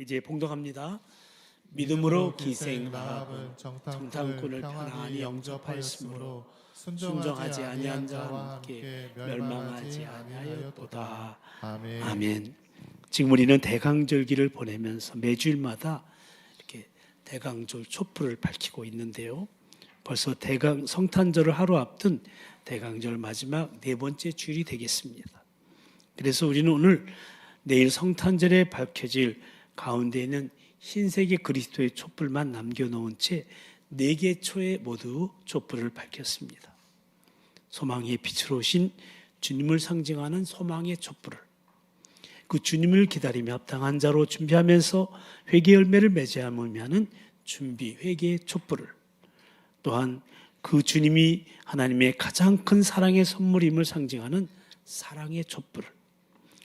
이제 봉독합니다. 믿음으로 기생 라합은 정탐꾼을 평안히 영접하였으므로 순종하지 아니한 자와 함께 멸망하지 아니하였도다. 아멘. 지금 우리는 대강절기를 보내면서 매주일마다 이렇게 대강절 촛불을 밝히고 있는데요. 벌써 대강 성탄절을 하루 앞둔 대강절 마지막 네 번째 주일이 되겠습니다. 그래서 우리는 오늘 내일 성탄절에 밝혀질 가운데 있는 흰색의 그리스도의 촛불만 남겨놓은 채 4개 초에 모두 촛불을 밝혔습니다. 소망의 빛으로 오신 주님을 상징하는 소망의 촛불을, 그 주님을 기다리며 합당한 자로 준비하면서 회개 열매를 맺어야만 하는 준비 회개의 촛불을, 또한 그 주님이 하나님의 가장 큰 사랑의 선물임을 상징하는 사랑의 촛불을,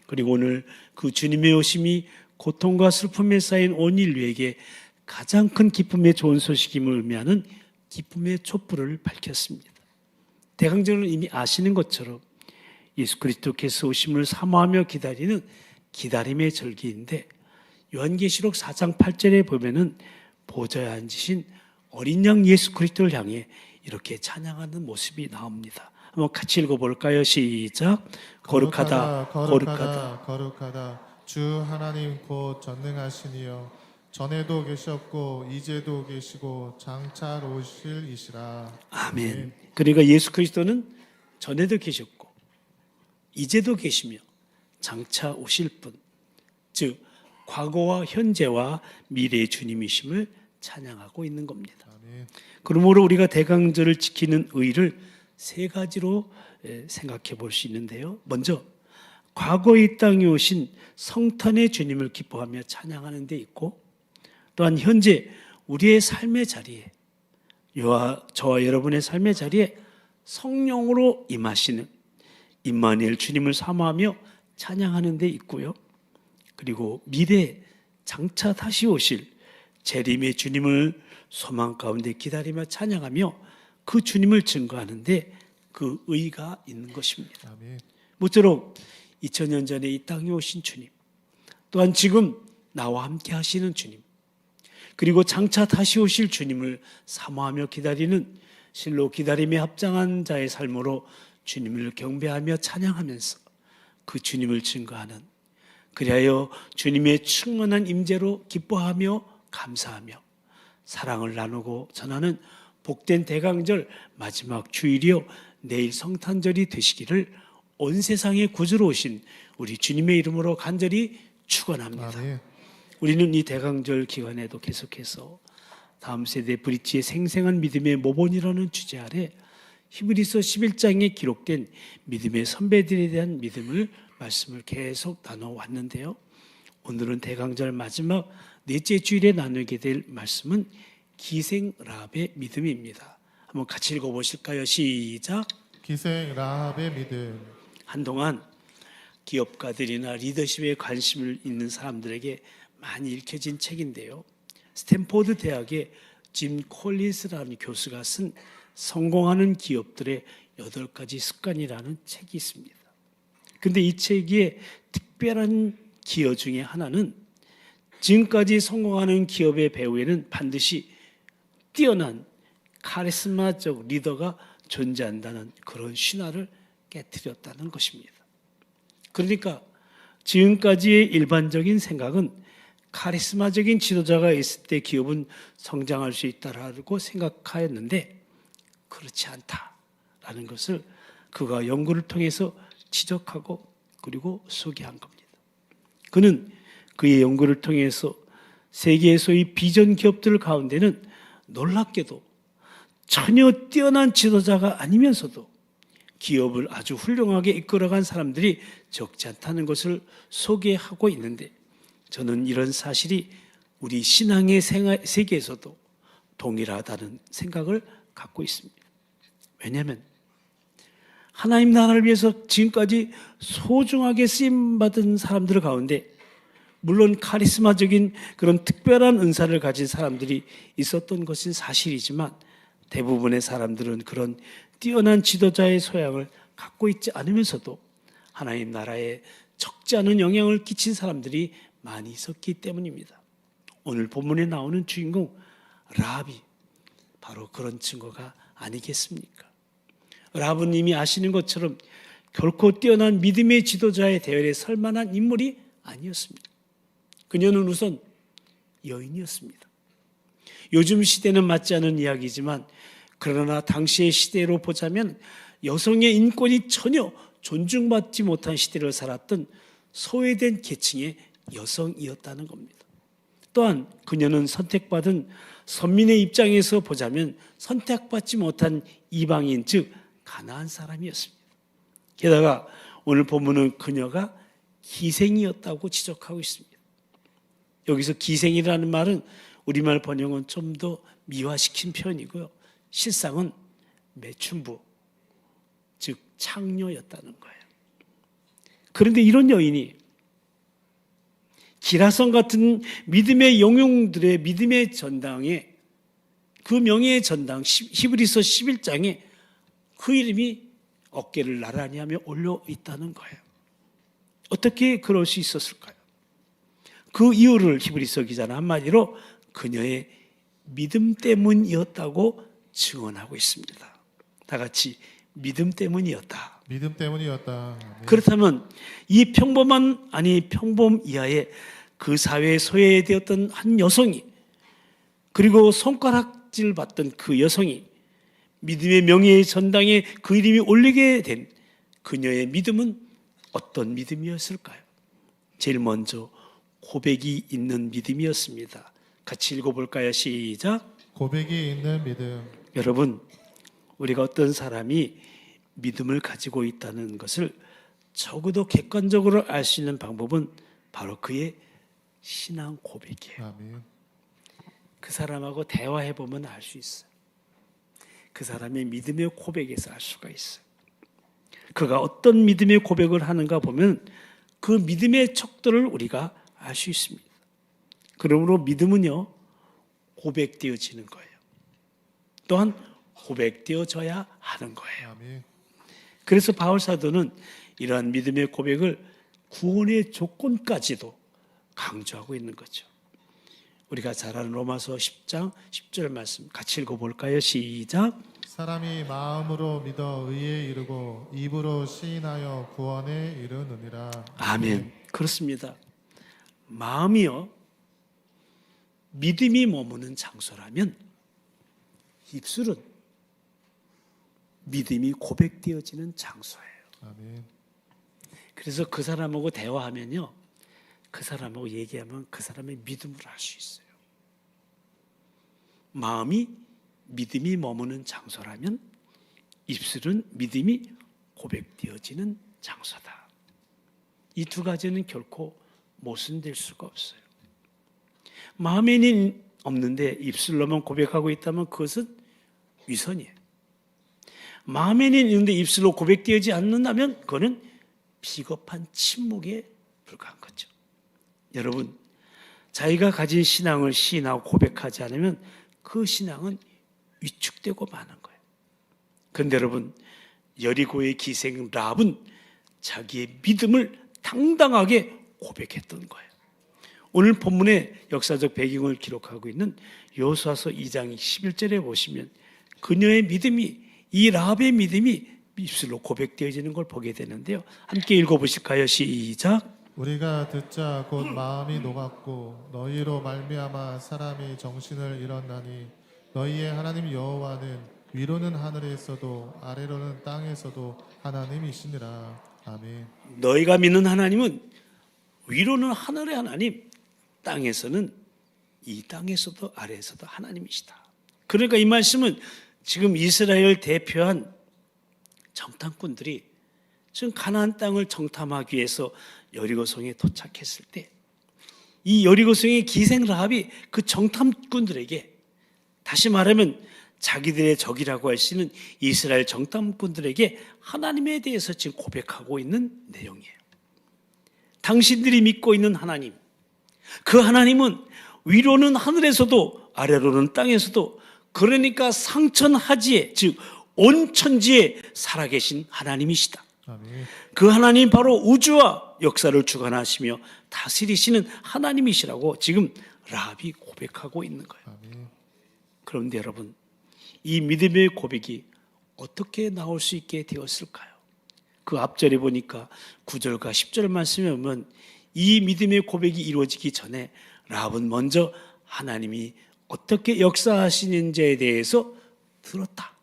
그리고 오늘 그 주님의 오심이 고통과 슬픔에 쌓인 온 인류에게 가장 큰 기쁨의 좋은 소식임을 의미하는 기쁨의 촛불을 밝혔습니다. 대강절은 이미 아시는 것처럼 예수 그리스도께서 오심을 사모하며 기다리는 기다림의 절기인데, 요한계시록 4장 8절에 보면은 보좌에 앉으신 어린 양 예수 그리스도를 향해 이렇게 찬양하는 모습이 나옵니다. 한번 같이 읽어볼까요? 시작. 거룩하다, 거룩하다, 거룩하다. 주 하나님 곧 전능하시니요 전에도 계셨고 이제도 계시고 장차 오실 이시라. 아멘. 그러니까 예수 그리스도는 전에도 계셨고 이제도 계시며 장차 오실 분, 즉 과거와 현재와 미래의 주님이심을 찬양하고 있는 겁니다. 아멘. 그러므로 우리가 대강절을 지키는 의의를 3가지로 생각해 볼 수 있는데요. 먼저 과거에 이 땅에 오신 성탄의 주님을 기뻐하며 찬양하는 데 있고, 또한 현재 우리의 삶의 자리에, 저와 여러분의 삶의 자리에 성령으로 임하시는 임마누엘 주님을 사모하며 찬양하는 데 있고요. 그리고 미래에 장차 다시 오실 재림의 주님을 소망 가운데 기다리며 찬양하며 그 주님을 증거하는데 그 의의가 있는 것입니다. 아멘. 모쪼록 2000년 전에 이 땅에 오신 주님, 또한 지금 나와 함께 하시는 주님, 그리고 장차 다시 오실 주님을 사모하며 기다리는 실로 기다림에 합장한 자의 삶으로 주님을 경배하며 찬양하면서 그 주님을 증거하는, 그리하여 주님의 충만한 임재로 기뻐하며 감사하며 사랑을 나누고 전하는 복된 대강절 마지막 주일이요 내일 성탄절이 되시기를 온 세상에 구주로 오신 우리 주님의 이름으로 간절히 축원합니다. 아멘. 우리는 이 대강절 기간에도 계속해서 다음 세대 브릿지의 생생한 믿음의 모본이라는 주제 아래 히브리서 11장에 기록된 믿음의 선배들에 대한 말씀을 계속 나눠왔는데요. 오늘은 대강절 마지막 4째 주일에 나누게 될 말씀은 기생 라합의 믿음입니다. 한번 같이 읽어보실까요? 시작. 기생 라합의 믿음. 한동안 기업가들이나 리더십에 관심을 있는 사람들에게 많이 읽혀진 책인데요. 스탠포드 대학의 짐 콜린스라는 교수가 쓴 성공하는 기업들의 8가지 습관이라는 책이 있습니다. 그런데 이 책의 특별한 기여 중에 하나는 지금까지 성공하는 기업의 배후에는 반드시 뛰어난 카리스마적 리더가 존재한다는 그런 신화를 깨뜨렸다는 것입니다. 그러니까 지금까지의 일반적인 생각은 카리스마적인 지도자가 있을 때 기업은 성장할 수 있다라고 생각하였는데 그렇지 않다라는 것을 그가 연구를 통해서 지적하고 그리고 소개한 겁니다. 그는 그의 연구를 통해서 세계에서의 비전 기업들 가운데는 놀랍게도 전혀 뛰어난 지도자가 아니면서도 기업을 아주 훌륭하게 이끌어간 사람들이 적지 않다는 것을 소개하고 있는데, 저는 이런 사실이 우리 신앙의 세계에서도 동일하다는 생각을 갖고 있습니다. 왜냐하면 하나님 나라를 위해서 지금까지 소중하게 쓰임받은 사람들 가운데 물론 카리스마적인 그런 특별한 은사를 가진 사람들이 있었던 것은 사실이지만 대부분의 사람들은 그런 뛰어난 지도자의 소양을 갖고 있지 않으면서도 하나님 나라에 적지 않은 영향을 끼친 사람들이 많이 있었기 때문입니다. 오늘 본문에 나오는 주인공 라합이 바로 그런 증거가 아니겠습니까? 라합은 이미 아시는 것처럼 결코 뛰어난 믿음의 지도자의 대열에 설 만한 인물이 아니었습니다. 그녀는 우선 여인이었습니다. 요즘 시대는 맞지 않은 이야기지만 그러나 당시의 시대로 보자면 여성의 인권이 전혀 존중받지 못한 시대를 살았던 소외된 계층의 여성이었다는 겁니다. 또한 그녀는 선택받은 선민의 입장에서 보자면 선택받지 못한 이방인, 즉 가나안 사람이었습니다. 게다가 오늘 본문은 그녀가 기생이었다고 지적하고 있습니다. 여기서 기생이라는 말은 우리말 번역은 좀 더 미화시킨 표현이고요. 실상은 매춘부, 즉 창녀였다는 거예요. 그런데 이런 여인이 기라성 같은 믿음의 영웅들의 믿음의 전당에, 그 명예의 전당 히브리서 11장에 그 이름이 어깨를 나란히 하며 올려 있다는 거예요. 어떻게 그럴 수 있었을까요? 그 이유를 히브리서 기자는 한마디로 그녀의 믿음 때문이었다고 증언하고 있습니다. 다 같이 믿음 때문이었다. 믿음 때문이었다. 아멘. 그렇다면 이 평범한, 아니 평범 이하의 그 사회에 소외되었던 한 여성이, 그리고 손가락질 받던 그 여성이 믿음의 명예의 전당에 그 이름이 올리게 된 그녀의 믿음은 어떤 믿음이었을까요? 제일 먼저 고백이 있는 믿음이었습니다. 같이 읽어볼까요? 시작. 고백이 있는 믿음. 여러분, 우리가 어떤 사람이 믿음을 가지고 있다는 것을 적어도 객관적으로 알 수 있는 방법은 바로 그의 신앙 고백이에요. 아멘. 그 사람하고 대화해보면 알 수 있어요. 그 사람의 믿음의 고백에서 알 수가 있어요. 그가 어떤 믿음의 고백을 하는가 보면 그 믿음의 척도를 우리가 알 수 있습니다. 그러므로 믿음은요, 고백되어지는 거예요. 또한 고백되어져야 하는 거예요. 아멘. 그래서 바울 사도는 이러한 믿음의 고백을 구원의 조건까지도 강조하고 있는 거죠. 우리가 잘 아는 로마서 10장 10절 말씀 같이 읽어볼까요? 시작. 사람이 마음으로 믿어 의에 이르고 입으로 시인하여 구원에 이르느니라. 아멘. 그렇습니다. 마음이요, 믿음이 머무는 장소라면 입술은 믿음이 고백되어지는 장소예요. 아멘. 그래서 그 사람하고 대화하면요, 그 사람하고 얘기하면 그 사람의 믿음을 알 수 있어요. 마음이 믿음이 머무는 장소라면 입술은 믿음이 고백되어지는 장소다. 이 두 가지는 결코 모순될 수가 없어요. 마음에는 없는데 입술로만 고백하고 있다면 그것은 위선이에요. 마음에는 있는데 입술로 고백되지 않는다면 그거는 비겁한 침묵에 불과한 거죠. 여러분, 자기가 가진 신앙을 시인하고 고백하지 않으면 그 신앙은 위축되고 마는 거예요. 그런데 여러분, 여리고의 기생 라합은 자기의 믿음을 당당하게 고백했던 거예요. 오늘 본문의 역사적 배경을 기록하고 있는 여호수아서 2장 11절에 보시면 그녀의 믿음이, 이 라합의 믿음이 입술로 고백되어지는 걸 보게 되는데요. 함께 읽어보실까요? 시작. 우리가 듣자 곧 마음이 녹았고 너희로 말미암아 사람이 정신을 잃었나니 너희의 하나님 여호와는 위로는 하늘에서도 아래로는 땅에서도 하나님이시니라. 아멘. 너희가 믿는 하나님은 위로는 하늘의 하나님, 땅에서는 이 땅에서도 아래에서도 하나님이시다. 그러니까 이 말씀은 지금 이스라엘 대표한 정탐꾼들이 지금 가나안 땅을 정탐하기 위해서 여리고성에 도착했을 때 이 여리고성의 기생 라합이 그 정탐꾼들에게, 다시 말하면 자기들의 적이라고 할 수 있는 이스라엘 정탐꾼들에게 하나님에 대해서 지금 고백하고 있는 내용이에요. 당신들이 믿고 있는 하나님, 그 하나님은 위로는 하늘에서도 아래로는 땅에서도, 그러니까 상천하지에, 즉 온천지에 살아계신 하나님이시다. 아멘. 그 하나님 바로 우주와 역사를 주관하시며 다스리시는 하나님이시라고 지금 라합이 고백하고 있는 거예요. 아멘. 그런데 여러분, 이 믿음의 고백이 어떻게 나올 수 있게 되었을까요? 그 앞절에 보니까 9절과 10절 말씀에 보면 이 믿음의 고백이 이루어지기 전에 라합은 먼저 하나님이 어떻게 역사하시는지에 대해서 들었다.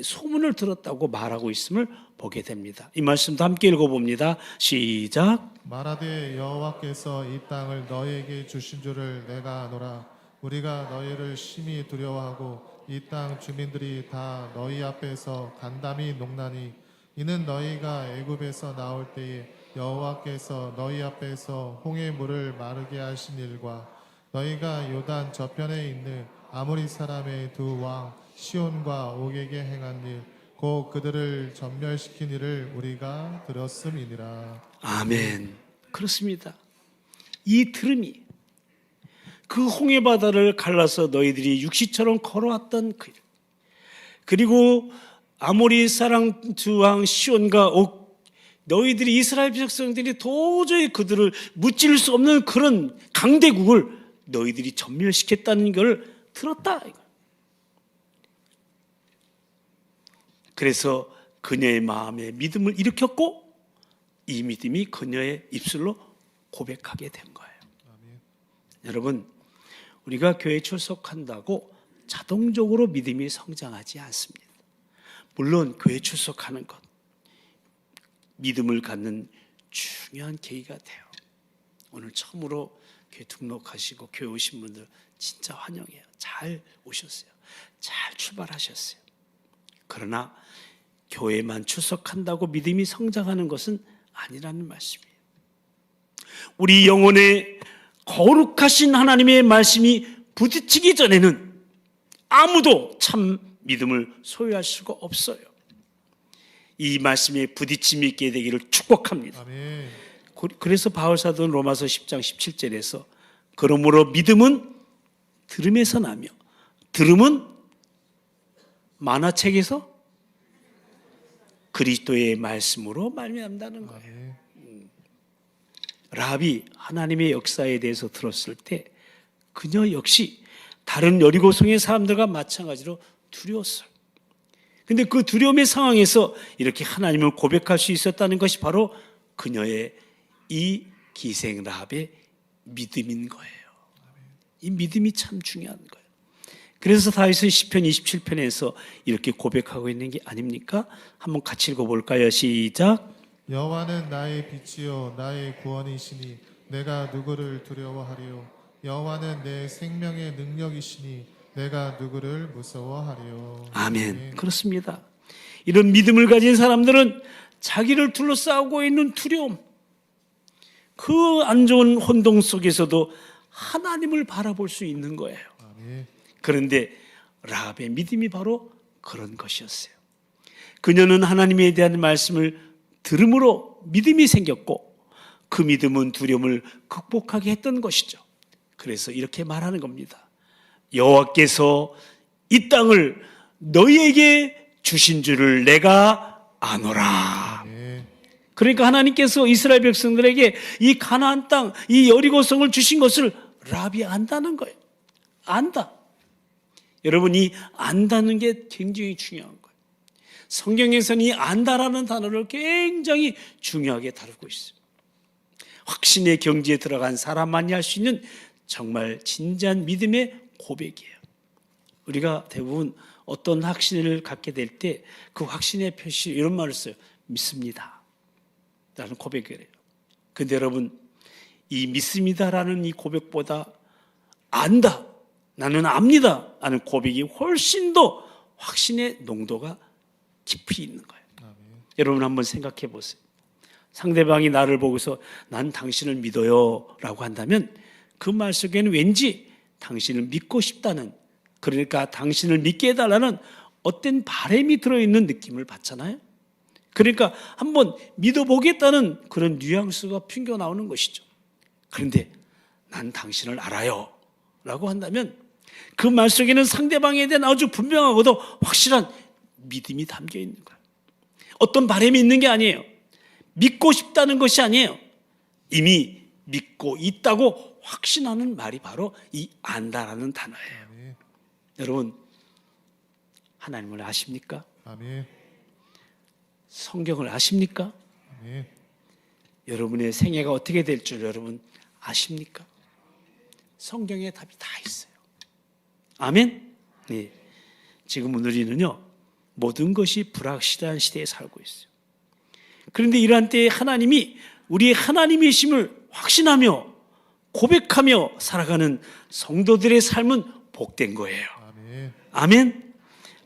소문을 들었다고 말하고 있음을 보게 됩니다. 이 말씀도 함께 읽어봅니다. 시작. 말하되 여호와께서 이 땅을 너희에게 주신 줄을 내가 아노라. 우리가 너희를 심히 두려워하고 이 땅 주민들이 다 너희 앞에서 간담이 녹나니 이는 너희가 애굽에서 나올 때에 여호와께서 너희 앞에서 홍해 물을 마르게 하신 일과 너희가 요단 저편에 있는 아모리 사람의 두 왕 시온과 옥에게 행한 일 곧 그들을 전멸시킨 일을 우리가 들었음이니라. 아멘. 그렇습니다. 이 들음이 그 홍해 바다를 갈라서 너희들이 육시처럼 걸어왔던 그 일, 그리고 아모리 사람 두 왕 시온과 옥, 너희들이 이스라엘 백성들이 도저히 그들을 무찌를 수 없는 그런 강대국을 너희들이 전멸시켰다는 걸 들었다. 그래서 그녀의 마음에 믿음을 일으켰고 이 믿음이 그녀의 입술로 고백하게 된 거예요. 아멘. 여러분, 우리가 교회에 출석한다고 자동적으로 믿음이 성장하지 않습니다. 물론 교회 출석하는 것, 믿음을 갖는 중요한 계기가 돼요. 오늘 처음으로 교회 등록하시고 교회 오신 분들 진짜 환영해요. 잘 오셨어요. 잘 출발하셨어요. 그러나 교회만 출석한다고 믿음이 성장하는 것은 아니라는 말씀이에요. 우리 영혼에 거룩하신 하나님의 말씀이 부딪히기 전에는 아무도 참 믿음을 소유할 수가 없어요. 이 말씀에 부딪힘이 있게 되기를 축복합니다. 아멘. 그래서 바울사도는 로마서 10장 17절에서 그러므로 믿음은 들음에서 나며 들음은 만화책에서 그리스도의 말씀으로 말미암다는 거예요. 아멘. 라합이 하나님의 역사에 대해서 들었을 때 그녀 역시 다른 여리고성의 사람들과 마찬가지로 두려웠어요. 근데 그 두려움의 상황에서 이렇게 하나님을 고백할 수 있었다는 것이 바로 그녀의 이 기생 라합의 믿음인 거예요. 이 믿음이 참 중요한 거예요. 그래서 다윗은 시편 27편에서 이렇게 고백하고 있는 게 아닙니까? 한번 같이 읽어볼까요? 시작. 여호와는 나의 빛이요 나의 구원이시니 내가 누구를 두려워하리요. 여호와는 내 생명의 능력이시니 내가 누구를 무서워하리요. 아멘. 그렇습니다. 이런 믿음을 가진 사람들은 자기를 둘러싸고 있는 두려움, 그 안 좋은 혼동 속에서도 하나님을 바라볼 수 있는 거예요. 아멘. 그런데 라합의 믿음이 바로 그런 것이었어요. 그녀는 하나님에 대한 말씀을 들음으로 믿음이 생겼고 그 믿음은 두려움을 극복하게 했던 것이죠. 그래서 이렇게 말하는 겁니다. 여호와께서 이 땅을 너희에게 주신 줄을 내가 아노라. 아멘. 그러니까 하나님께서 이스라엘 백성들에게 이 가나안 땅, 이 여리고성을 주신 것을 라합이 안다는 거예요. 안다. 여러분, 이 안다는 게 굉장히 중요한 거예요. 성경에서는 이 안다라는 단어를 굉장히 중요하게 다루고 있어요. 확신의 경지에 들어간 사람만이 할 수 있는 정말 진지한 믿음의 고백이에요. 우리가 대부분 어떤 확신을 갖게 될 때 그 확신의 표시 이런 말을 써요. 믿습니다 라는 고백을 해요. 근데 여러분, 이 믿습니다라는 이 고백보다 안다, 나는 압니다 라는 고백이 훨씬 더 확신의 농도가 깊이 있는 거예요. 아멘. 여러분 한번 생각해 보세요. 상대방이 나를 보고서 난 당신을 믿어요 라고 한다면 그 말 속에는 왠지 당신을 믿고 싶다는, 그러니까 당신을 믿게 해달라는 어떤 바람이 들어있는 느낌을 받잖아요. 그러니까 한번 믿어보겠다는 그런 뉘앙스가 풍겨 나오는 것이죠. 그런데 난 당신을 알아요 라고 한다면 그 말 속에는 상대방에 대한 아주 분명하고도 확실한 믿음이 담겨 있는 거예요. 어떤 바람이 있는 게 아니에요. 믿고 싶다는 것이 아니에요. 이미 믿고 있다고 확신하는 말이 바로 이 안다라는 단어예요. 아멘. 여러분, 하나님을 아십니까? 아멘. 성경을 아십니까? 아멘. 여러분의 생애가 어떻게 될 줄 여러분 아십니까? 성경에 답이 다 있어요. 아멘? 네. 지금 우리는요, 모든 것이 불확실한 시대에 살고 있어요. 그런데 이러한 때에 하나님이 우리의 하나님이심을 확신하며 고백하며 살아가는 성도들의 삶은 복된 거예요. 아멘. 아멘?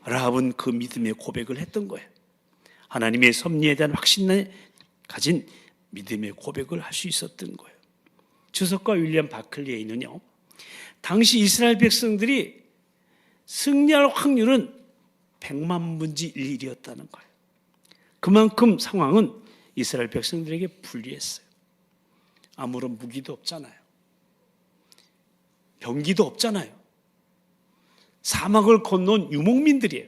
라합은 그 믿음의 고백을 했던 거예요. 하나님의 섭리에 대한 확신에 가진 믿음의 고백을 할 수 있었던 거예요. 주석가 윌리엄 바클리에는요, 당시 이스라엘 백성들이 승리할 확률은 100만 분의 1이었다는 거예요. 그만큼 상황은 이스라엘 백성들에게 불리했어요. 아무런 무기도 없잖아요. 병기도 없잖아요. 사막을 건너온 유목민들이에요.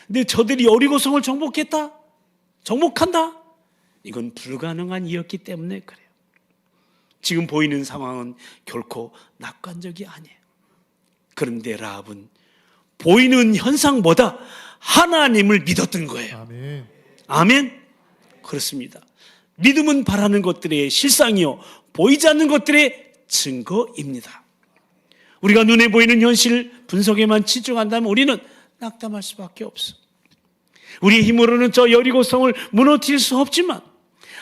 근데 저들이 여리고성을 정복한다? 이건 불가능한 일이었기 때문에 그래요. 지금 보이는 상황은 결코 낙관적이 아니에요. 그런데 라합은 보이는 현상보다 하나님을 믿었던 거예요. 아멘. 아멘? 그렇습니다. 믿음은 바라는 것들의 실상이요, 보이지 않는 것들의 증거입니다. 우리가 눈에 보이는 현실 분석에만 치중한다면 우리는 낙담할 수밖에 없어. 우리의 힘으로는 저 여리고성을 무너뜨릴 수 없지만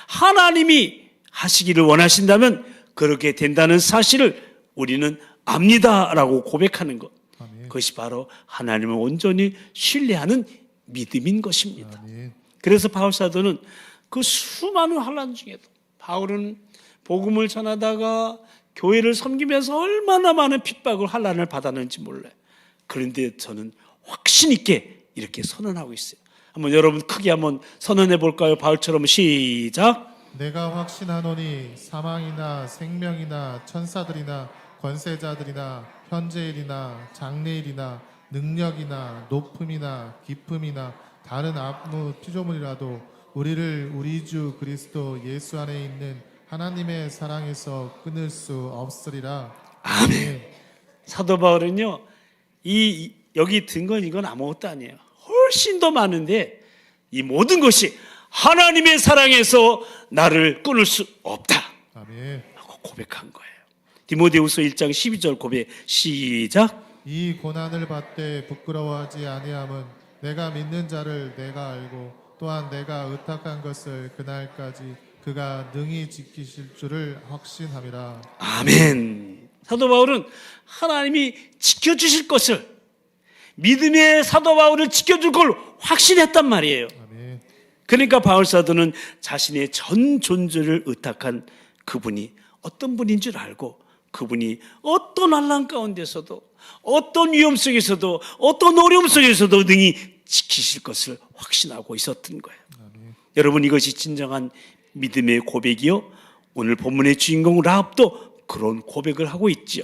하나님이 하시기를 원하신다면 그렇게 된다는 사실을 우리는 압니다라고 고백하는 것. 아멘. 그것이 바로 하나님을 온전히 신뢰하는 믿음인 것입니다. 아멘. 그래서 바울 사도는 그 수많은 환난 중에도 바울은 복음을 전하다가 교회를 섬기면서 얼마나 많은 핍박을 환난을 받았는지 몰라요. 그런데 저는 확신 있게 이렇게 선언하고 있어요. 한번 여러분 크게 한번 선언해 볼까요? 바울처럼 시작. 내가 확신하노니 사망이나 생명이나 천사들이나 권세자들이나 현재일이나 장래일이나 능력이나 높음이나 깊음이나 다른 아무 피조물이라도 우리를 우리 주 그리스도 예수 안에 있는 하나님의 사랑에서 끊을 수 없으리라. 아멘. 사도 바울은요, 여기 든 건 이건 아무것도 아니에요. 훨씬 더 많은데 이 모든 것이 하나님의 사랑에서 나를 끊을 수 없다 아멘. 하고 고백한 거예요. 디모데후서 1장 12절 고백 시작. 이 고난을 받되 부끄러워하지 아니함은 내가 믿는 자를 내가 알고 또한 내가 의탁한 것을 그날까지 그가 능히 지키실 줄을 확신함이라. 아멘. 사도 바울은 하나님이 지켜주실 것을, 믿음의 사도 바울을 지켜줄 걸 확신했단 말이에요. 아멘. 그러니까 바울 사도는 자신의 전 존재를 의탁한 그분이 어떤 분인 줄 알고 그분이 어떤 환난 가운데서도 어떤 위험 속에서도 어떤 어려움 속에서도 능히 지키실 것을 확신하고 있었던 거예요. 아멘. 여러분, 이것이 진정한 믿음의 고백이요, 오늘 본문의 주인공 라합도 그런 고백을 하고 있지요.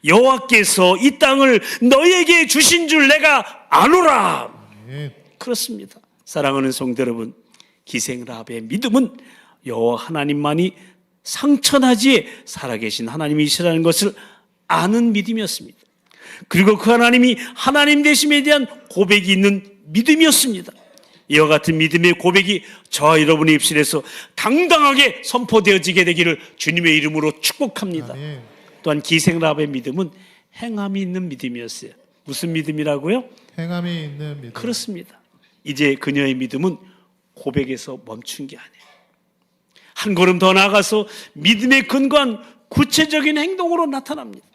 여호와께서 이 땅을 너희에게 주신 줄 내가 아노라. 아멘. 그렇습니다. 사랑하는 성도 여러분, 기생 라합의 믿음은 여호와 하나님만이 상천하지에 살아계신 하나님이시라는 것을 아는 믿음이었습니다. 그리고 그 하나님이 하나님 되심에 대한 고백이 있는 믿음이었습니다. 이와 같은 믿음의 고백이 저와 여러분의 입술에서 당당하게 선포되어지게 되기를 주님의 이름으로 축복합니다. 아멘. 또한 기생 라합의 믿음은 행함이 있는 믿음이었어요. 무슨 믿음이라고요? 행함이 있는 믿음. 그렇습니다. 이제 그녀의 믿음은 고백에서 멈춘 게 아니에요. 한 걸음 더 나아가서 믿음에 근거한 구체적인 행동으로 나타납니다.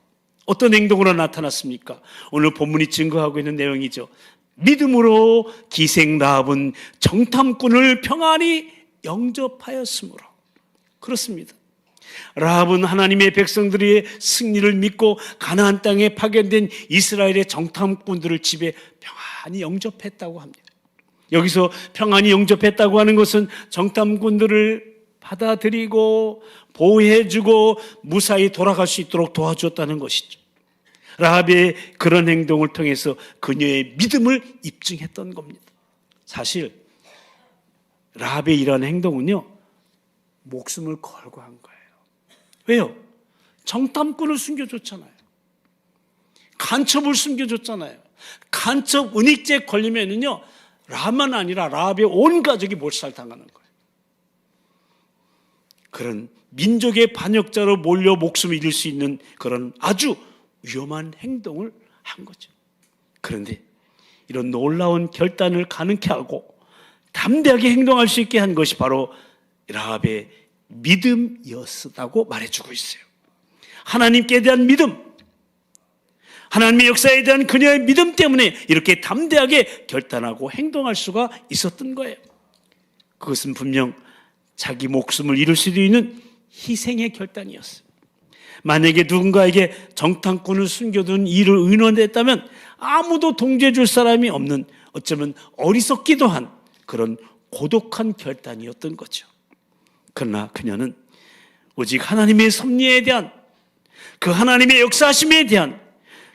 어떤 행동으로 나타났습니까? 오늘 본문이 증거하고 있는 내용이죠. 믿음으로 기생 라합은 정탐꾼을 평안히 영접하였으므로. 그렇습니다. 라합은 하나님의 백성들의 승리를 믿고 가나안 땅에 파견된 이스라엘의 정탐꾼들을 집에 평안히 영접했다고 합니다. 여기서 평안히 영접했다고 하는 것은 정탐꾼들을 받아들이고 보호해주고 무사히 돌아갈 수 있도록 도와주었다는 것이죠. 라합의 그런 행동을 통해서 그녀의 믿음을 입증했던 겁니다. 사실 라합의 이러한 행동은요, 목숨을 걸고 한 거예요. 왜요? 정탐꾼을 숨겨줬잖아요. 간첩을 숨겨줬잖아요. 간첩 은닉죄 걸리면은요, 라합만 아니라 라합의 온 가족이 몰살당하는 거예요. 그런 민족의 반역자로 몰려 목숨을 잃을 수 있는 그런 아주 위험한 행동을 한 거죠. 그런데 이런 놀라운 결단을 가능케 하고 담대하게 행동할 수 있게 한 것이 바로 라합의 믿음이었다고 말해주고 있어요. 하나님께 대한 믿음, 하나님의 역사에 대한 그녀의 믿음 때문에 이렇게 담대하게 결단하고 행동할 수가 있었던 거예요. 그것은 분명 자기 목숨을 잃을 수도 있는 희생의 결단이었어요. 만약에 누군가에게 정탐꾼을 숨겨둔 일을 의논했다면 아무도 동조해 줄 사람이 없는, 어쩌면 어리석기도 한 그런 고독한 결단이었던 거죠. 그러나 그녀는 오직 하나님의 섭리에 대한, 그 하나님의 역사하심에 대한,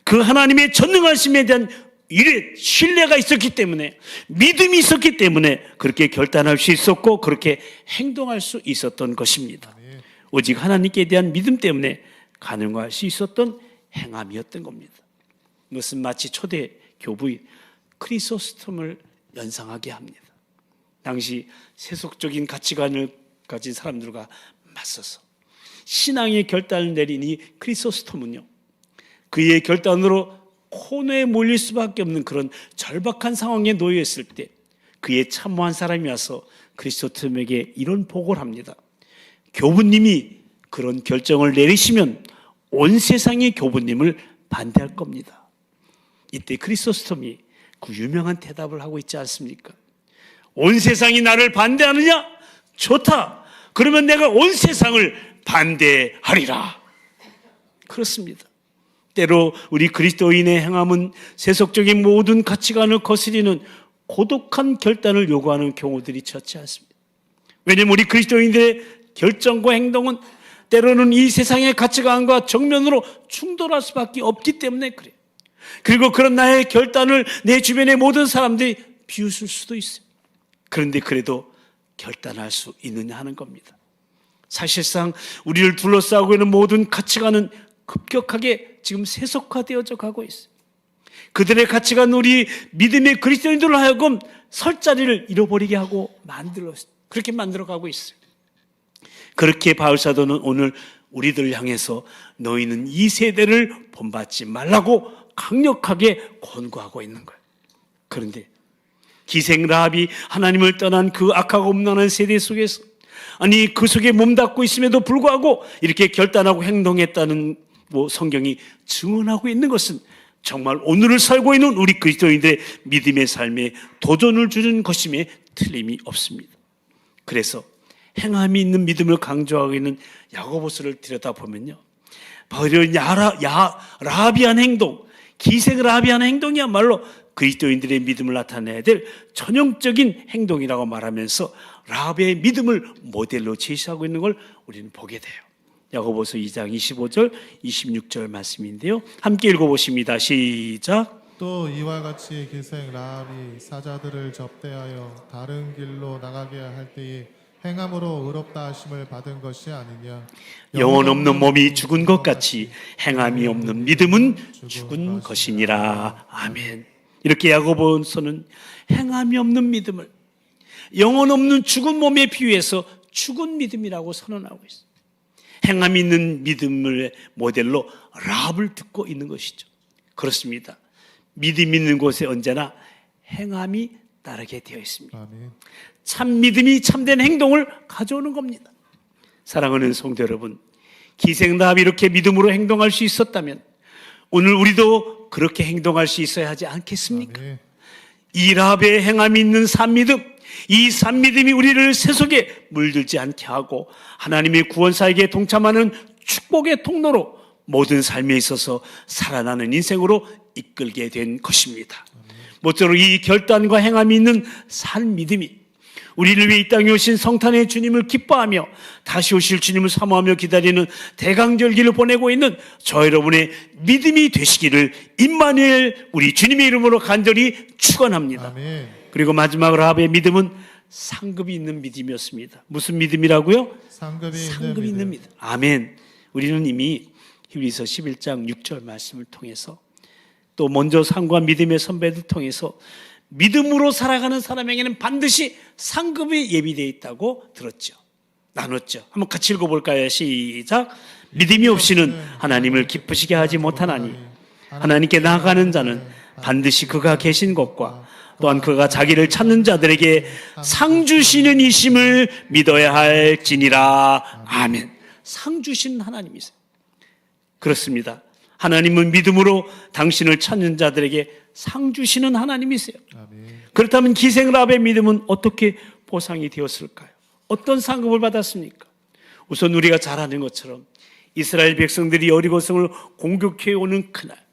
그 하나님의 전능하심에 대한 일에 신뢰가 있었기 때문에, 믿음이 있었기 때문에 그렇게 결단할 수 있었고 그렇게 행동할 수 있었던 것입니다. 오직 하나님께 대한 믿음 때문에 가능할 수 있었던 행함이었던 겁니다. 이것은 마치 초대 교부인 크리소스톰을 연상하게 합니다. 당시 세속적인 가치관을 가진 사람들과 맞서서 신앙의 결단을 내린 이 크리소스톰은요, 그의 결단으로 코너에 몰릴 수밖에 없는 그런 절박한 상황에 놓여 있을 때 그의 참모한 사람이 와서 크리소스톰에게 이런 보고를 합니다. 교부님이 그런 결정을 내리시면 온 세상의 교부님을 반대할 겁니다. 이때 크리소스톰이 그 유명한 대답을 하고 있지 않습니까? 온 세상이 나를 반대하느냐? 좋다. 그러면 내가 온 세상을 반대하리라. 그렇습니다. 때로 우리 그리스도인의 행함은 세속적인 모든 가치관을 거스리는 고독한 결단을 요구하는 경우들이 적지 않습니다. 왜냐하면 우리 그리스도인들의 결정과 행동은 때로는 이 세상의 가치관과 정면으로 충돌할 수밖에 없기 때문에 그래요. 그리고 그런 나의 결단을 내 주변의 모든 사람들이 비웃을 수도 있어요. 그런데 그래도 결단할 수 있느냐 하는 겁니다. 사실상 우리를 둘러싸고 있는 모든 가치관은 급격하게 지금 세속화되어져 가고 있어요. 그들의 가치관, 우리 믿음의 그리스도인들로 하여금 설 자리를 잃어버리게 하고 그렇게 만들어가고 있어요. 그렇게 바울 사도는 오늘 우리들 향해서 너희는 이 세대를 본받지 말라고 강력하게 권고하고 있는 거예요. 그런데 기생 라합이 하나님을 떠난 그 악하고 음란한 세대 속에서, 아니 그 속에 몸담고 있음에도 불구하고 이렇게 결단하고 행동했다는 성경이 증언하고 있는 것은 정말 오늘을 살고 있는 우리 그리스도인들의 믿음의 삶에 도전을 주는 것임에 틀림이 없습니다. 그래서 행함이 있는 믿음을 강조하고 있는 야고보서를 들여다보면요, 바로 라합이 한 행동, 기생 라합이 한 행동이야말로 그리스도인들의 믿음을 나타내야 될 전형적인 행동이라고 말하면서 라합의 믿음을 모델로 제시하고 있는 걸 우리는 보게 돼요. 야고보서 2장 25절 26절 말씀인데요, 함께 읽어보십니다. 시작. 또 이와 같이 기생 라합이 사자들을 접대하여 다른 길로 나가게 할 때에 행함으로 의롭다 하심을 받은 것이 아니냐. 영혼 없는 몸이 죽은 것 같이 행함이 없는 믿음은 죽은 것이니라. 아멘. 이렇게 야고보서는 행함이 없는 믿음을 영혼 없는 죽은 몸에 비유해서 죽은 믿음이라고 선언하고 있어요. 행함이 있는 믿음을 모델로 라합을 듣고 있는 것이죠. 그렇습니다. 믿음 있는 곳에 언제나 행함이 따르게 되어 있습니다. 아멘. 참 믿음이 참된 행동을 가져오는 겁니다. 사랑하는 성도 여러분, 기생 라합이 이렇게 믿음으로 행동할 수 있었다면 오늘 우리도 그렇게 행동할 수 있어야 하지 않겠습니까? 아멘. 이 라합의 행함이 있는 산믿음, 이 산믿음이 우리를 세속에 물들지 않게 하고 하나님의 구원사에게 동참하는 축복의 통로로 모든 삶에 있어서 살아나는 인생으로 이끌게 된 것입니다. 모쪼록 이 결단과 행함이 있는 산믿음이 우리를 위해 이 땅에 오신 성탄의 주님을 기뻐하며 다시 오실 주님을 사모하며 기다리는 대강절기를 보내고 있는 저 여러분의 믿음이 되시기를 임마누엘 우리 주님의 이름으로 간절히 축원합니다. 아멘. 그리고 마지막으로 라합의 믿음은 상급이 있는 믿음이었습니다. 무슨 믿음이라고요? 상급이 상급이 있는 있는 믿음. 믿음. 아멘. 우리는 이미 히브리서 11장 6절 말씀을 통해서 또 먼저 상과 믿음의 선배들 통해서 믿음으로 살아가는 사람에게는 반드시 상급이 예비되어 있다고 들었죠. 나눴죠. 한번 같이 읽어볼까요? 시작. 믿음이 없이는 하나님을 기쁘시게 하지 못하나니 하나님께 나아가는 자는 반드시 그가 계신 것과 또한 그가 자기를 찾는 자들에게 상 주시는 이심을 믿어야 할지니라. 아멘. 상 주시는 하나님이세요. 그렇습니다. 하나님은 믿음으로 당신을 찾는 자들에게 상 주시는 하나님이세요. 아멘. 그렇다면 기생라합의 믿음은 어떻게 보상이 되었을까요? 어떤 상급을 받았습니까? 우선 우리가 잘 아는 것처럼 이스라엘 백성들이 여리고성을 공격해 오는 그날,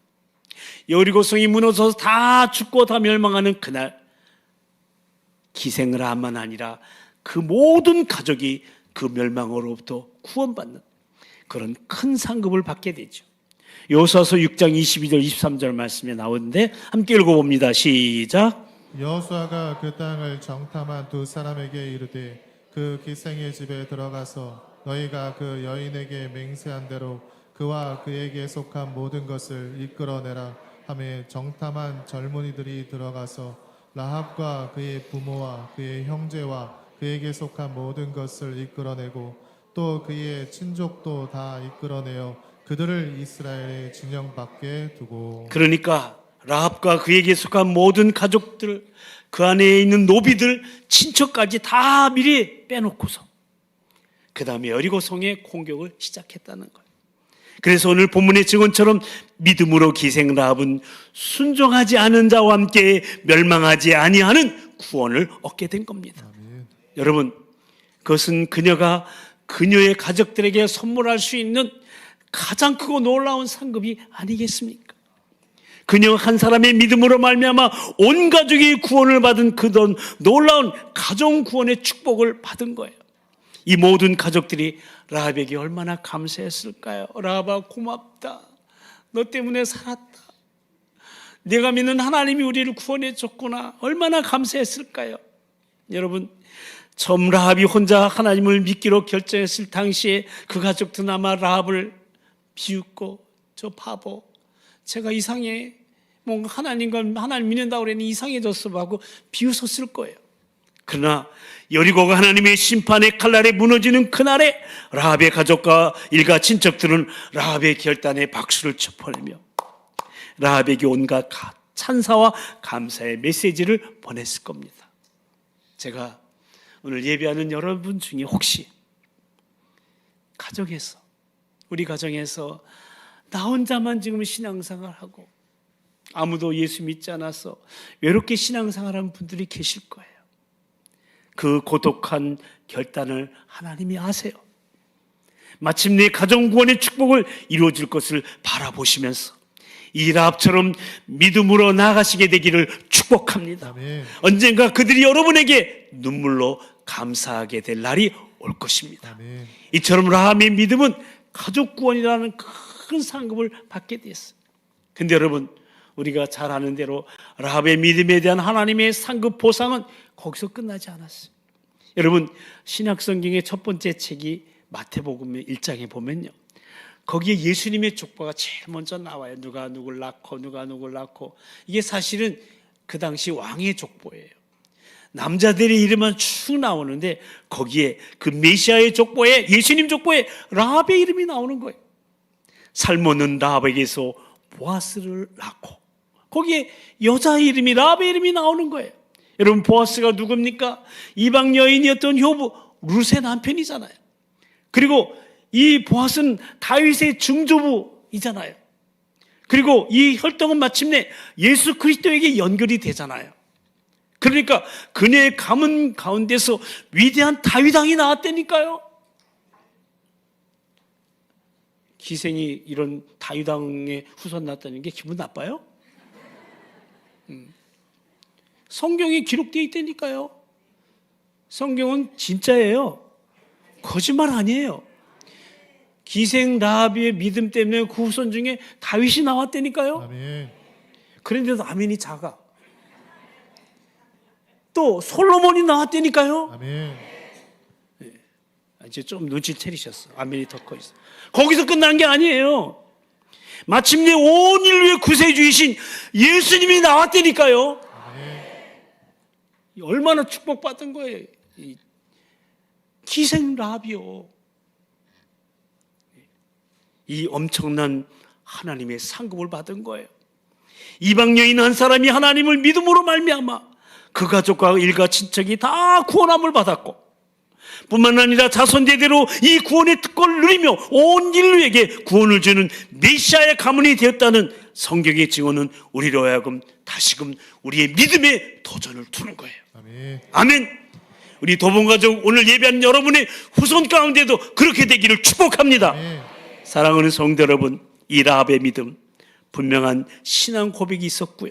여리고성이 무너져서 다 죽고 다 멸망하는 그날, 기생라합만 아니라 그 모든 가족이 그 멸망으로부터 구원받는 그런 큰 상급을 받게 되죠. 여호수아서 6장 22절 23절 말씀에 나오는데 함께 읽어봅니다. 시작. 여호수아가 그 땅을 정탐한 두 사람에게 이르되 그 기생의 집에 들어가서 너희가 그 여인에게 맹세한 대로 그와 그에게 속한 모든 것을 이끌어내라 하며 정탐한 젊은이들이 들어가서 라합과 그의 부모와 그의 형제와 그에게 속한 모든 것을 이끌어내고 또 그의 친족도 다 이끌어내어 그들을 이스라엘의 진영 밖에 두고. 그러니까 라합과 그에게 속한 모든 가족들, 그 안에 있는 노비들, 친척까지 다 미리 빼놓고서 그 다음에 여리고성의 공격을 시작했다는 거예요. 그래서 오늘 본문의 증언처럼 믿음으로 기생 라합은 순종하지 않은 자와 함께 멸망하지 아니하는 구원을 얻게 된 겁니다. 아멘. 여러분, 그것은 그녀가 그녀의 가족들에게 선물할 수 있는 가장 크고 놀라운 상급이 아니겠습니까? 그녀 한 사람의 믿음으로 말미암아 온 가족이 구원을 받은 그 놀라운 가정 구원의 축복을 받은 거예요. 이 모든 가족들이 라합에게 얼마나 감사했을까요? 라합아, 고맙다. 너 때문에 살았다. 내가 믿는 하나님이 우리를 구원해 줬구나. 얼마나 감사했을까요? 여러분, 처음 라합이 혼자 하나님을 믿기로 결정했을 당시에 그 가족들은 아마 라합을 비웃고, 저 바보, 제가 이상해, 뭔가 하나님 믿는다고 그랬는데 이상해졌어 하고 비웃었을 거예요. 그러나 여리고가 하나님의 심판의 칼날에 무너지는 그날에 라합의 가족과 일가 친척들은 라합의 결단에 박수를 쳐보내며 라합에게 온갖 찬사와 감사의 메시지를 보냈을 겁니다. 제가 오늘 예배하는 여러분 중에 혹시 가정에서, 우리 가정에서 나 혼자만 지금 신앙생활하고 아무도 예수 믿지 않아서 외롭게 신앙생활하는 분들이 계실 거예요. 그 고독한 결단을 하나님이 아세요. 마침내 가정구원의 축복을 이루어질 것을 바라보시면서 이 라합처럼 믿음으로 나아가시게 되기를 축복합니다. 아멘. 언젠가 그들이 여러분에게 눈물로 감사하게 될 날이 올 것입니다. 아멘. 이처럼 라합의 믿음은 가족구원이라는 큰 상급을 받게 됐어요. 근데 여러분, 우리가 잘 아는 대로 라합의 믿음에 대한 하나님의 상급 보상은 거기서 끝나지 않았어요. 여러분, 신약성경의 첫 번째 책이 마태복음 1장에 보면요, 거기에 예수님의 족보가 제일 먼저 나와요. 누가 누굴 낳고 누가 누굴 낳고. 이게 사실은 그 당시 왕의 족보예요. 남자들의 이름만 쭉 나오는데 거기에 그 메시아의 족보에, 예수님 족보에 라합의 이름이 나오는 거예요. 살몬은 라합에게서 보아스를 낳고, 거기에 여자 이름이, 라합의 이름이 나오는 거예요. 여러분, 보아스가 누굽니까? 이방 여인이었던 효부 룻의 남편이잖아요. 그리고 이 보아스는 다윗의 증조부이잖아요. 그리고 이 혈통은 마침내 예수 그리스도에게 연결이 되잖아요. 그러니까 그녀의 가문 가운데서 위대한 다윗 왕이 나왔다니까요. 기생이 이런 다윗 왕의 후손 낳았다는 게 기분 나빠요? 성경에 기록되어 있다니까요. 성경은 진짜예요. 거짓말 아니에요. 기생 라합의 믿음 때문에 그 후손 중에 다윗이 나왔다니까요. 아멘. 그런데도 아멘이 작아. 또 솔로몬이 나왔다니까요. 아멘. 이제 좀 눈치 채리셨어. 아멘이 더 커 있어. 거기서 끝난 게 아니에요. 마침내 온 인류의 구세주이신 예수님이 나왔다니까요. 얼마나 축복받은 거예요. 이 기생 라합이요. 이 엄청난 하나님의 상급을 받은 거예요. 이방 여인 한 사람이 하나님을 믿음으로 말미암아 그 가족과 일가 친척이 다 구원함을 받았고, 뿐만 아니라 자손 대대로 이 구원의 특권을 누리며 온 인류에게 구원을 주는 메시아의 가문이 되었다는 성경의 증언은 우리로 하여금 다시금 우리의 믿음의 도전을 두는 거예요. 아멘. 아멘. 우리 도봉가족 오늘 예배하는 여러분의 후손 가운데도 그렇게 되기를 축복합니다. 아멘. 사랑하는 성도 여러분, 이 라합의 믿음, 분명한 신앙 고백이 있었고요,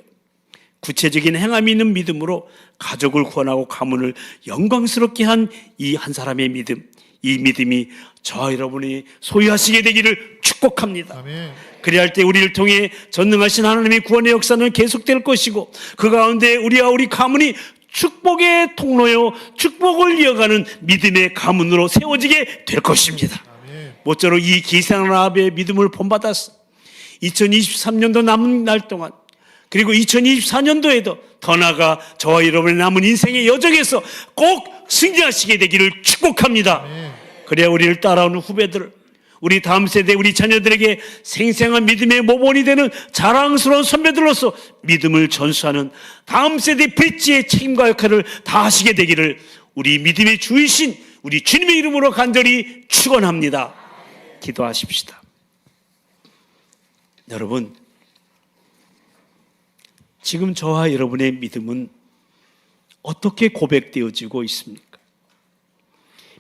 구체적인 행함이 있는 믿음으로 가족을 구원하고 가문을 영광스럽게 한 이 한 사람의 믿음, 이 믿음이 저와 여러분이 소유하시게 되기를 축복합니다. 아멘. 그래야 할 때 우리를 통해 전능하신 하나님의 구원의 역사는 계속될 것이고, 그 가운데 우리와 우리 가문이 축복의 통로요, 축복을 이어가는 믿음의 가문으로 세워지게 될 것입니다. 아멘. 모쪼록 이 기생 라합의 믿음을 본받아서 2023년도 남은 날 동안, 그리고 2024년도에도 더 나아가 저와 여러분의 남은 인생의 여정에서 꼭 승리하시게 되기를 축복합니다. 아멘. 그래야 우리를 따라오는 후배들, 우리 다음 세대, 우리 자녀들에게 생생한 믿음의 모본이 되는 자랑스러운 선배들로서 믿음을 전수하는 다음 세대 브릿지의 책임과 역할을 다하시게 되기를 우리 믿음의 주이신 우리 주님의 이름으로 간절히 축원합니다. 기도하십시다. 여러분, 지금 저와 여러분의 믿음은 어떻게 고백되어지고 있습니까?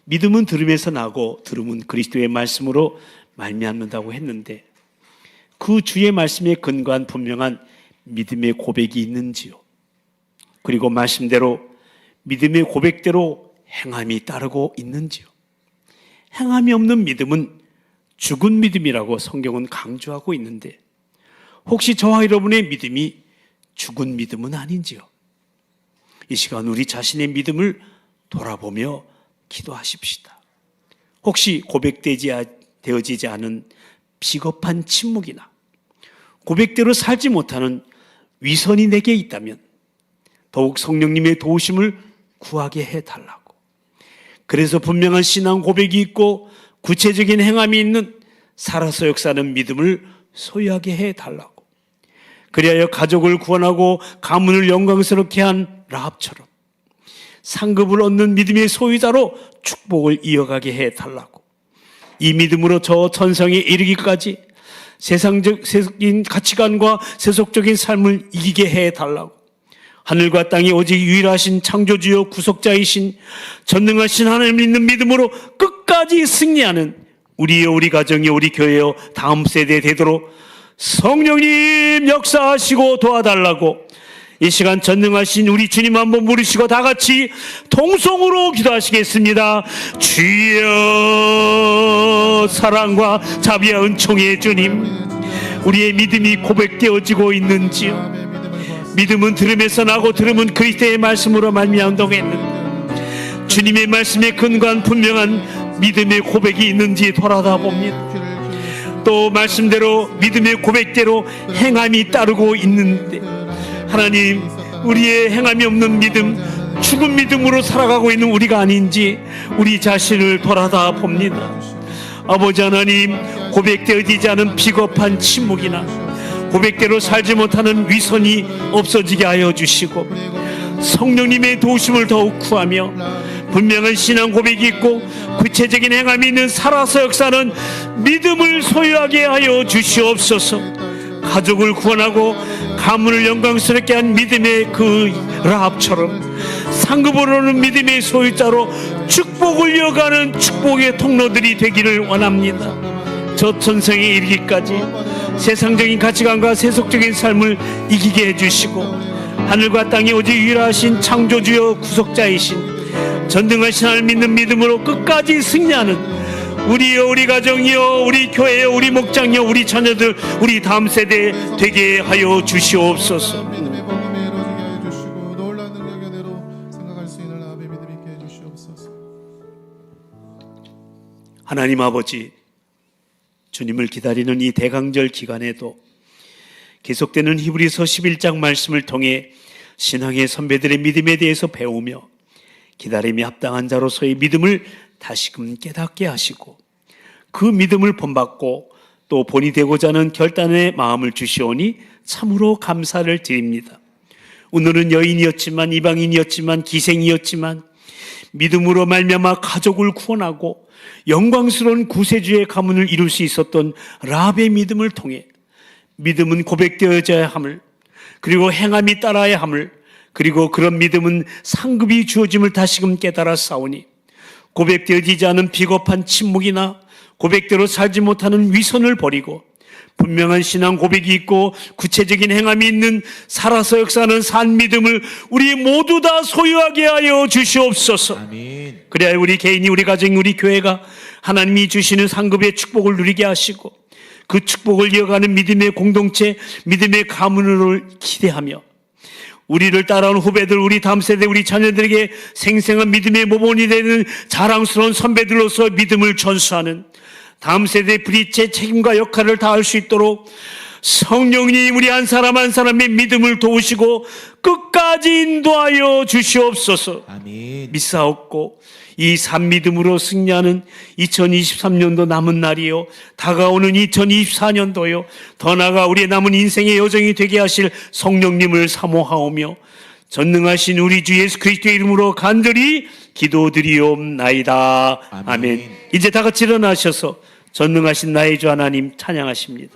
믿음은 들음에서 나고 들음은 그리스도의 말씀으로 말미암는다고 했는데, 그 주의 말씀에 근거한 분명한 믿음의 고백이 있는지요? 그리고 말씀대로 믿음의 고백대로 행함이 따르고 있는지요? 행함이 없는 믿음은 죽은 믿음이라고 성경은 강조하고 있는데, 혹시 저와 여러분의 믿음이 죽은 믿음은 아닌지요? 이 시간 우리 자신의 믿음을 돌아보며 기도하십시다. 혹시 고백되어지지 않은 비겁한 침묵이나 고백대로 살지 못하는 위선이 내게 있다면 더욱 성령님의 도우심을 구하게 해달라고, 그래서 분명한 신앙 고백이 있고 구체적인 행함이 있는 살아서 역사하는 믿음을 소유하게 해달라고, 그리하여 가족을 구원하고 가문을 영광스럽게 한 라합처럼 상급을 얻는 믿음의 소유자로 축복을 이어가게 해달라고, 이 믿음으로 저 천성에 이르기까지 세상적인 가치관과 세속적인 삶을 이기게 해달라고, 하늘과 땅이 오직 유일하신 창조주요 구속자이신 전능하신 하나님을 믿는 믿음으로 끝까지 승리하는 우리여, 우리 가정이여, 우리 교회여, 다음 세대에 되도록 성령님 역사하시고 도와달라고, 이 시간 전능하신 우리 주님 한번 부르시고 다 같이 통성으로 기도하시겠습니다. 주여, 사랑과 자비와 은총의 주님, 우리의 믿음이 고백되어지고 있는지요? 믿음은 들음에서 나고 들음은 그리스도의 말씀으로 말미암다고 했는데, 주님의 말씀에 근거한 분명한 믿음의 고백이 있는지 돌아다 봅니다. 또 말씀대로 믿음의 고백대로 행함이 따르고 있는데, 하나님, 우리의 행함이 없는 믿음, 죽은 믿음으로 살아가고 있는 우리가 아닌지 우리 자신을 돌아다 봅니다. 아버지 하나님, 고백되어지지 않은 비겁한 침묵이나 고백대로 살지 못하는 위선이 없어지게 하여 주시고, 성령님의 도우심을 더욱 구하며 분명한 신앙 고백이 있고 구체적인 행함이 있는 살아서 역사는 믿음을 소유하게 하여 주시옵소서. 가족을 구원하고 가문을 영광스럽게 한 믿음의 그 라합처럼 상급으로는 믿음의 소유자로 축복을 이어가는 축복의 통로들이 되기를 원합니다. 저 천성에 이르기까지 세상적인 가치관과 세속적인 삶을 이기게 해주시고, 하늘과 땅이 오직 유일하신 창조주여 구속자이신 전능하신 하나님을 믿는 믿음으로 끝까지 승리하는 우리여, 우리 가정이여, 우리 교회여, 우리 목장이여, 우리 자녀들, 우리 다음 세대 되게 하여 주시옵소서. 하나님 아버지, 주님을 기다리는 이 대강절 기간에도 계속되는 히브리서 11장 말씀을 통해 신앙의 선배들의 믿음에 대해서 배우며 기다림에 합당한 자로서의 믿음을 다시금 깨닫게 하시고 그 믿음을 본받고 또 본이 되고자 하는 결단의 마음을 주시오니 참으로 감사를 드립니다. 오늘은 여인이었지만 이방인이었지만 기생이었지만 믿음으로 말미암아 가족을 구원하고 영광스러운 구세주의 가문을 이룰 수 있었던 라합의 믿음을 통해 믿음은 고백되어져야 함을, 그리고 행함이 따라야 함을, 그리고 그런 믿음은 상급이 주어짐을 다시금 깨달아 싸우니 고백되어지지 않은 비겁한 침묵이나 고백대로 살지 못하는 위선을 버리고 분명한 신앙 고백이 있고 구체적인 행함이 있는 살아서 역사하는 산 믿음을 우리 모두 다 소유하게 하여 주시옵소서. 아멘. 그래야 우리 개인이, 우리 가정이, 우리 교회가 하나님이 주시는 상급의 축복을 누리게 하시고 그 축복을 이어가는 믿음의 공동체, 믿음의 가문을 기대하며 우리를 따라오는 후배들, 우리 다음 세대, 우리 자녀들에게 생생한 믿음의 모범이 되는 자랑스러운 선배들로서 믿음을 전수하는 다음 세대의 브릿지의 책임과 역할을 다할 수 있도록 성령님 우리 한 사람 한 사람의 믿음을 도우시고 끝까지 인도하여 주시옵소서. 아멘. 믿사옵고 이 산믿음으로 승리하는 2023년도 남은 날이요, 다가오는 2024년도요, 더 나아가 우리의 남은 인생의 여정이 되게 하실 성령님을 사모하오며 전능하신 우리 주 예수 그리스도의 이름으로 간절히 기도드리옵나이다. 아멘. 이제 다 같이 일어나셔서 전능하신 나의 주 하나님 찬양하십니다.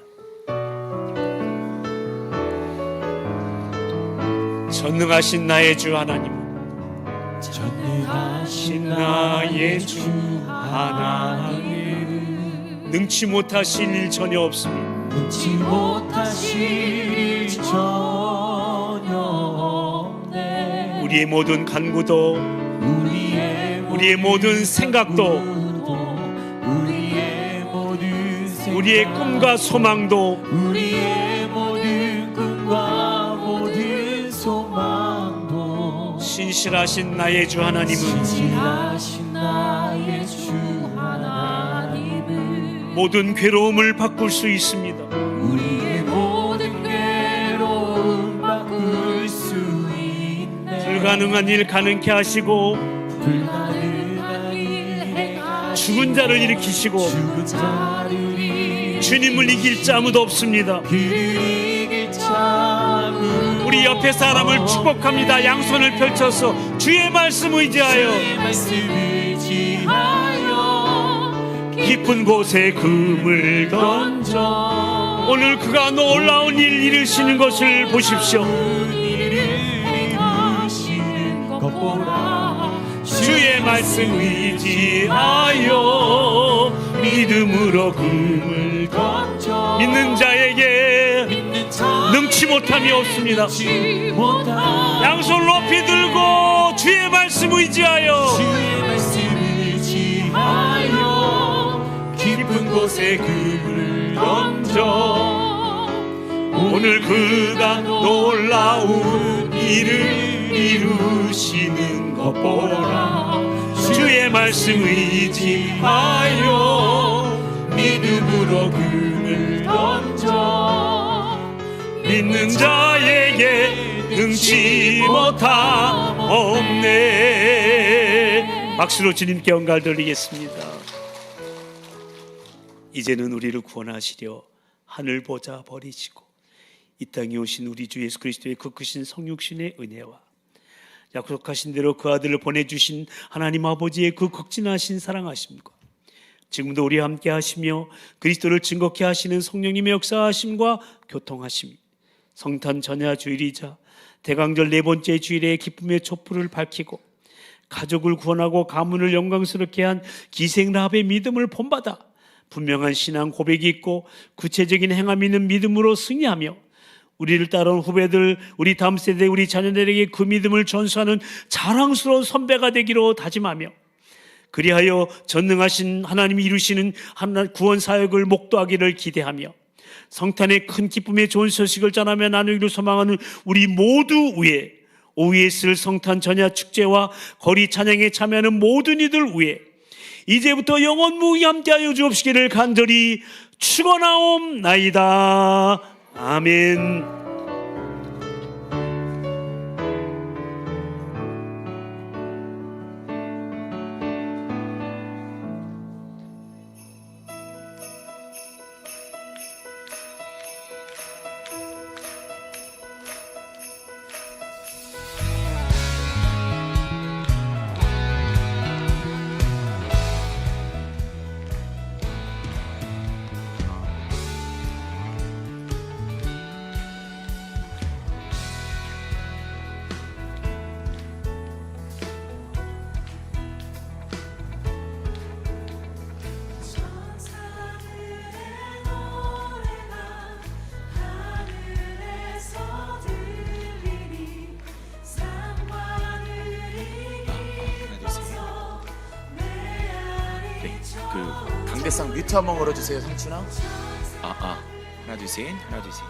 전능하신 나의 주 하나님, 전능하신 나의 주 하나님, 능치 못하실 일 전혀 없습니다. 능치 못하실 일 전혀 없네. 우리의 모든 간구도, 우리의 모든 생각도, 우리의 꿈과 소망도, 우리의 모든 꿈과 모든 소망도 신실하신 나의 주 하나님은 신실하신 나의 주 하나님은 모든 괴로움을 바꿀 수 있습니다. 우리의 모든 괴로움 바꿀 수 있네. 불가능한 일 가능케 하시고 불가능한 일 행하시고 죽은 자를 일으키시고 죽은 자를 주님을 이길 자 아무도 없습니다. 이길 자 아무도 우리 옆에 사람을 축복합니다. 양손을 펼쳐서 주의 말씀 의지하여 주의 말씀 의지하여 깊은 곳에 금을 던져 오늘 그가 놀라운 일 이루시는 것을 보십시오. 이루시는 것 보라. 주의 말씀 의지하여 믿음으로 금을 던져 믿는 자에게 믿는 자 능치 못함이 없습니다. 못한 양손 높이 들고 주의 말씀 의지하여 주의 말씀 의지하여 깊은 곳에 금을 던져 오늘 그가 놀라운 일을 이루시는 것 보라. 주의 말씀 의지하여 믿음으로 금을 던져 믿는 자에게 능치 못함 없네. 박수로 주님께 영광 돌리겠습니다. 이제는 우리를 구원하시려 하늘 보좌 버리시고 이 땅에 오신 우리 주 예수 그리스도의 그 크신 성육신의 은혜와 약속하신 대로 그 아들을 보내주신 하나님 아버지의 그 극진하신 사랑하심과 지금도 우리와 함께 하시며 그리스도를 증거케 하시는 성령님의 역사하심과 교통하심이 성탄 전야 주일이자 대강절 네 번째 주일의 기쁨의 촛불을 밝히고 가족을 구원하고 가문을 영광스럽게 한 기생 라합의 믿음을 본받아 분명한 신앙 고백이 있고 구체적인 행함이 있는 믿음으로 승리하며 우리를 따라온 후배들, 우리 다음 세대, 우리 자녀들에게 그 믿음을 전수하는 자랑스러운 선배가 되기로 다짐하며 그리하여 전능하신 하나님이 이루시는 구원 사역을 목도하기를 기대하며 성탄의 큰 기쁨의 좋은 소식을 전하며 나누기를 소망하는 우리 모두 위에 오후에 있을 성탄 전야 축제와 거리 찬양에 참여하는 모든 이들 위에 이제부터 영원 무궁히 함께하여 주옵시기를 간절히 축원하옵나이다. 아멘. 강대상 뮤트 한번 걸어주세요, 상춘아. 하나 둘 셋, 하나 둘 셋.